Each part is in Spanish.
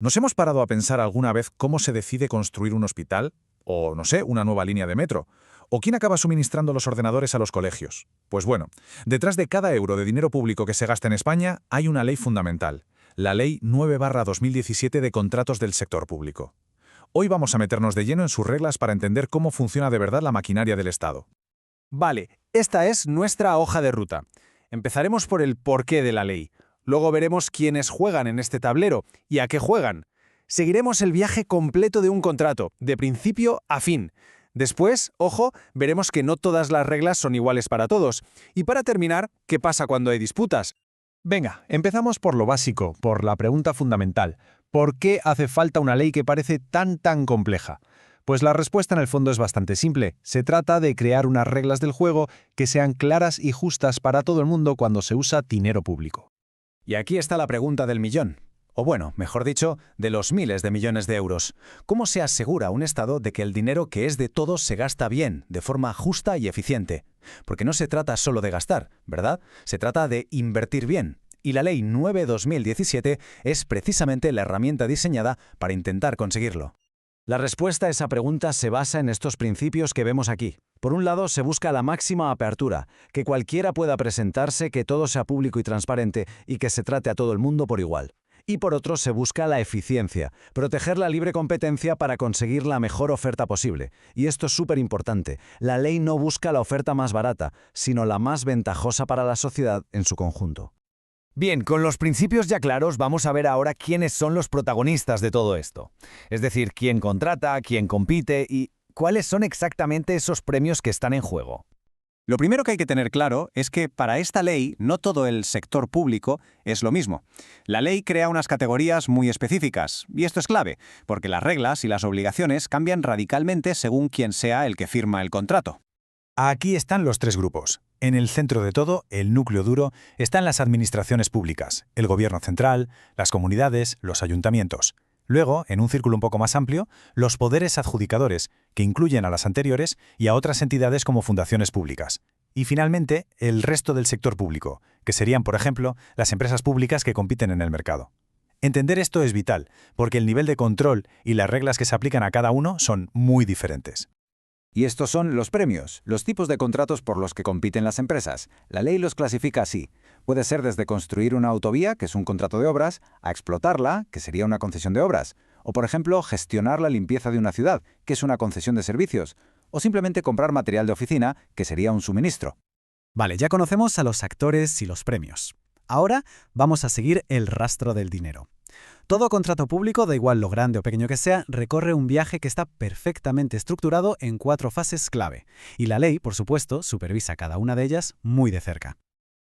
¿Nos hemos parado a pensar alguna vez cómo se decide construir un hospital? O, no sé, una nueva línea de metro. ¿O quién acaba suministrando los ordenadores a los colegios? Pues bueno, detrás de cada euro de dinero público que se gasta en España hay una ley fundamental, la Ley 9/2017 de Contratos del Sector Público. Hoy vamos a meternos de lleno en sus reglas para entender cómo funciona de verdad la maquinaria del Estado. Vale, esta es nuestra hoja de ruta. Empezaremos por el porqué de la ley. Luego veremos quiénes juegan en este tablero y a qué juegan. Seguiremos el viaje completo de un contrato, de principio a fin. Después, ojo, veremos que no todas las reglas son iguales para todos. Y para terminar, ¿qué pasa cuando hay disputas? Venga, empezamos por lo básico, por la pregunta fundamental. ¿Por qué hace falta una ley que parece tan compleja? Pues la respuesta en el fondo es bastante simple. Se trata de crear unas reglas del juego que sean claras y justas para todo el mundo cuando se usa dinero público. Y aquí está la pregunta del millón. O bueno, mejor dicho, de los miles de millones de euros. ¿Cómo se asegura un Estado de que el dinero que es de todos se gasta bien, de forma justa y eficiente? Porque no se trata solo de gastar, ¿verdad? Se trata de invertir bien. Y la Ley 9/2017 es precisamente la herramienta diseñada para intentar conseguirlo. La respuesta a esa pregunta se basa en estos principios que vemos aquí. Por un lado, se busca la máxima apertura, que cualquiera pueda presentarse, que todo sea público y transparente y que se trate a todo el mundo por igual. Y por otro, se busca la eficiencia, proteger la libre competencia para conseguir la mejor oferta posible. Y esto es súper importante. La ley no busca la oferta más barata, sino la más ventajosa para la sociedad en su conjunto. Bien, con los principios ya claros, vamos a ver ahora quiénes son los protagonistas de todo esto. Es decir, quién contrata, quién compite y cuáles son exactamente esos premios que están en juego. Lo primero que hay que tener claro es que para esta ley no todo el sector público es lo mismo. La ley crea unas categorías muy específicas, y esto es clave, porque las reglas y las obligaciones cambian radicalmente según quién sea el que firma el contrato. Aquí están los tres grupos. En el centro de todo, el núcleo duro, están las administraciones públicas, el gobierno central, las comunidades, los ayuntamientos. Luego, en un círculo un poco más amplio, los poderes adjudicadores, que incluyen a las anteriores y a otras entidades como fundaciones públicas. Y finalmente, el resto del sector público, que serían, por ejemplo, las empresas públicas que compiten en el mercado. Entender esto es vital, porque el nivel de control y las reglas que se aplican a cada uno son muy diferentes. Y estos son los premios, los tipos de contratos por los que compiten las empresas. La ley los clasifica así. Puede ser desde construir una autovía, que es un contrato de obras, a explotarla, que sería una concesión de obras. O, por ejemplo, gestionar la limpieza de una ciudad, que es una concesión de servicios. O simplemente comprar material de oficina, que sería un suministro. Vale, ya conocemos a los actores y los premios. Ahora vamos a seguir el rastro del dinero. Todo contrato público, da igual lo grande o pequeño que sea, recorre un viaje que está perfectamente estructurado en 4 fases clave. Y la ley, por supuesto, supervisa cada una de ellas muy de cerca.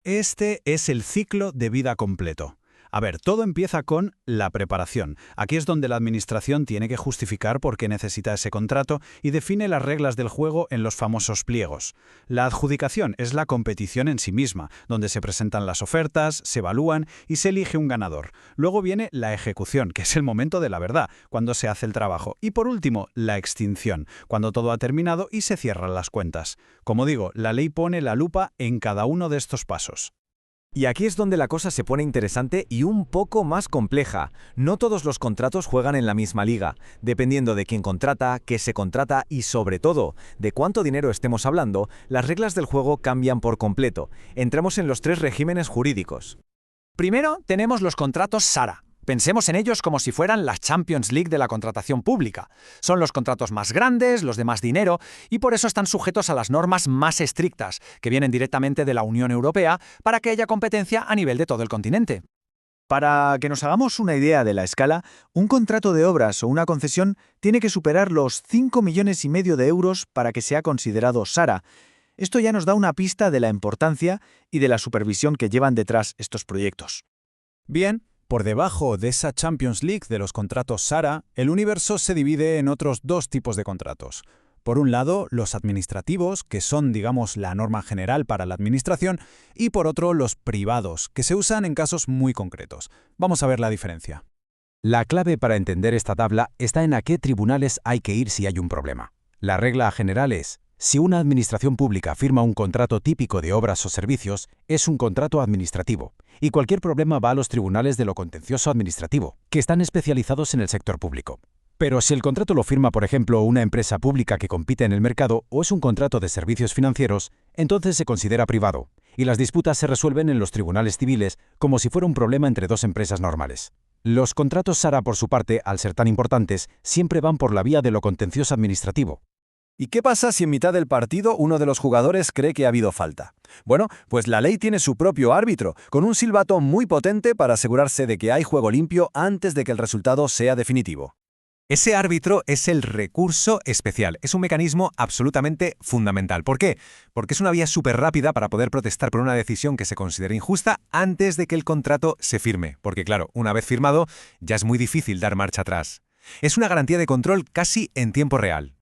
Este es el ciclo de vida completo. A ver, todo empieza con la preparación. Aquí es donde la administración tiene que justificar por qué necesita ese contrato y define las reglas del juego en los famosos pliegos. La adjudicación es la competición en sí misma, donde se presentan las ofertas, se evalúan y se elige un ganador. Luego viene la ejecución, que es el momento de la verdad, cuando se hace el trabajo. Y por último, la extinción, cuando todo ha terminado y se cierran las cuentas. Como digo, la ley pone la lupa en cada uno de estos pasos. Y aquí es donde la cosa se pone interesante y un poco más compleja. No todos los contratos juegan en la misma liga, dependiendo de quién contrata, qué se contrata y, sobre todo, de cuánto dinero estemos hablando, las reglas del juego cambian por completo. Entramos en los 3 regímenes jurídicos. Primero tenemos los contratos SARA. Pensemos en ellos como si fueran la Champions League de la contratación pública. Son los contratos más grandes, los de más dinero, y por eso están sujetos a las normas más estrictas, que vienen directamente de la Unión Europea, para que haya competencia a nivel de todo el continente. Para que nos hagamos una idea de la escala, un contrato de obras o una concesión tiene que superar los 5,5 millones de euros para que sea considerado SARA. Esto ya nos da una pista de la importancia y de la supervisión que llevan detrás estos proyectos. Bien. Por debajo de esa Champions League de los contratos SARA, el universo se divide en otros 2 tipos de contratos. Por un lado, los administrativos, que son, digamos, la norma general para la administración, y por otro, los privados, que se usan en casos muy concretos. Vamos a ver la diferencia. La clave para entender esta tabla está en a qué tribunales hay que ir si hay un problema. La regla general es, Si una administración pública firma un contrato típico de obras o servicios, es un contrato administrativo, y cualquier problema va a los tribunales de lo contencioso administrativo, que están especializados en el sector público. Pero si el contrato lo firma, por ejemplo, una empresa pública que compite en el mercado o es un contrato de servicios financieros, entonces se considera privado, y las disputas se resuelven en los tribunales civiles como si fuera un problema entre dos empresas normales. Los contratos SARA, por su parte, al ser tan importantes, siempre van por la vía de lo contencioso administrativo. ¿Y qué pasa si en mitad del partido uno de los jugadores cree que ha habido falta? Bueno, pues la ley tiene su propio árbitro, con un silbato muy potente para asegurarse de que hay juego limpio antes de que el resultado sea definitivo. Ese árbitro es el recurso especial. Es un mecanismo absolutamente fundamental. ¿Por qué? Porque es una vía súper rápida para poder protestar por una decisión que se considere injusta antes de que el contrato se firme. Porque claro, una vez firmado, ya es muy difícil dar marcha atrás. Es una garantía de control casi en tiempo real.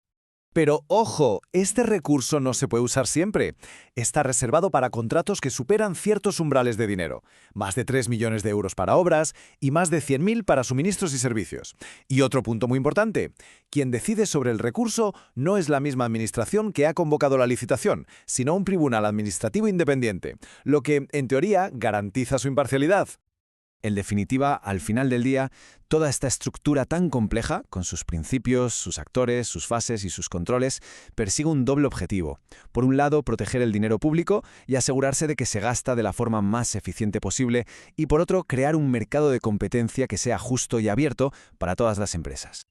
Pero ojo, este recurso no se puede usar siempre. Está reservado para contratos que superan ciertos umbrales de dinero. Más de 3 millones de euros para obras y más de 100.000 para suministros y servicios. Y otro punto muy importante, quien decide sobre el recurso no es la misma administración que ha convocado la licitación, sino un tribunal administrativo independiente, lo que, en teoría, garantiza su imparcialidad. En definitiva, al final del día, toda esta estructura tan compleja, con sus principios, sus actores, sus fases y sus controles, persigue un doble objetivo. Por un lado, proteger el dinero público y asegurarse de que se gasta de la forma más eficiente posible, y por otro, crear un mercado de competencia que sea justo y abierto para todas las empresas.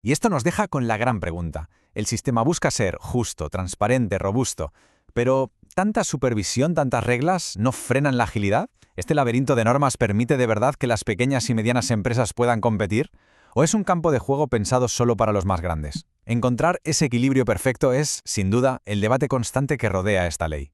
Y esto nos deja con la gran pregunta. El sistema busca ser justo, transparente, robusto. Pero, ¿tanta supervisión, tantas reglas no frenan la agilidad? ¿Este laberinto de normas permite de verdad que las pequeñas y medianas empresas puedan competir? ¿O es un campo de juego pensado solo para los más grandes? Encontrar ese equilibrio perfecto es, sin duda, el debate constante que rodea esta ley.